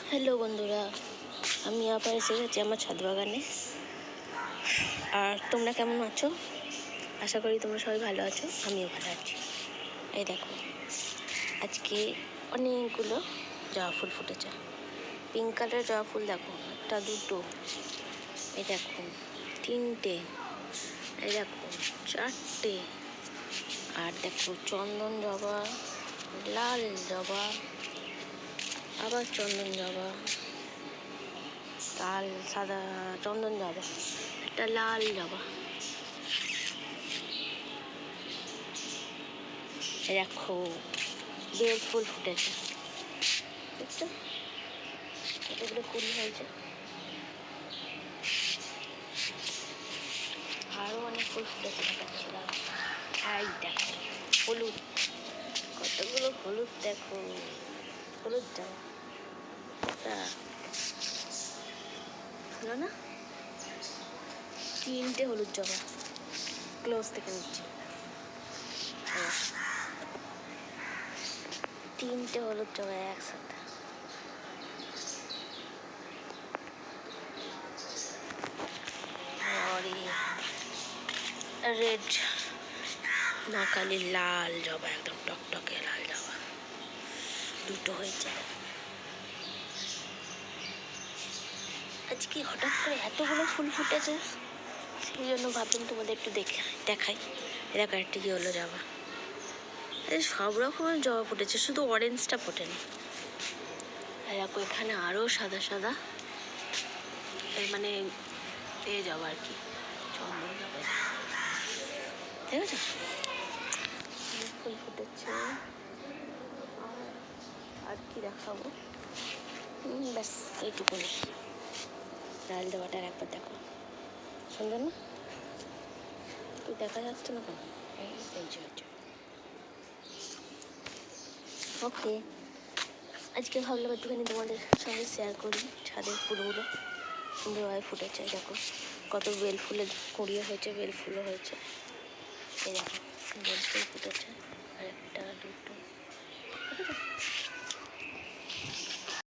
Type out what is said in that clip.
Hello বন্ধুরা, আমি আবার এসে গেছি আমার ছাদ বাগানে। আর তোমরা কেমন আছো? আশা করি তোমরা সবাই ভালো আছো, আমিও ভালো আছি। এই দেখো, আজকে অনেকগুলো জবা ফুল ফুটেছে। পিঙ্ক কালারের জবা ফুল দেখো, একটা দুটো, এই দেখো তিনটে, এই দেখো চারটে, আর দেখো চন্দন জবা, লাল জবা, আবার চন্দন জবা, লাল সাদা চন্দন জবা, একটা লাল জবা, দেখো বেল ফুল ফুটেছে, দেখছো কতগুলো ফুল হয়েছে। আরো অনেক ফুল ফুটেছে দেখাচ্ছিলাম। এই দেখো হলুদ, কতগুলো হলুদ, দেখো হলুদ জবা, হলো না? তিনটে হলুদ জবা, ক্লোজ থেকে নিচ্ছি, তিনটে হলুদ জবা একসাথে। রেড মাকালি লাল জবা, একদম টকটকে লাল জবা দুটো হয়েছে। আজকে হঠাৎ করে এতগুলো ফুল ফুটেছে, সেই জন্য ভাবলাম তোমাদের একটু দেখাই। এরকম একটা কি হলো জবা, সব রকমের জবা ফুটেছে, শুধু অরেঞ্জটা ফোটেনি। এরকম এখানে আরও সাদা সাদা, মানে এ জবা আর কি, চন্দন জবা, ঠিক আছে। ফুল ফুটেছে, আর কি দেখাবো, ব্যাস এইটুকুনি। লাল জবাটার একবার দেখো, সুন্দর না? তুই দেখা যাচ্ছে না কেন? এই যে ওকে, আজকে ভাবলাম একটুখানি তোমাদের সঙ্গে শেয়ার করি ছাদের ফুলগুলো সুন্দরভাবে ফুটেছে। দেখো কত বেল ফুলের কুড়িয়ে হয়েছে, বেল ফুলও হয়েছে। এই দেখো বেল ফুল ফুটেছে, আর একটা দুটো,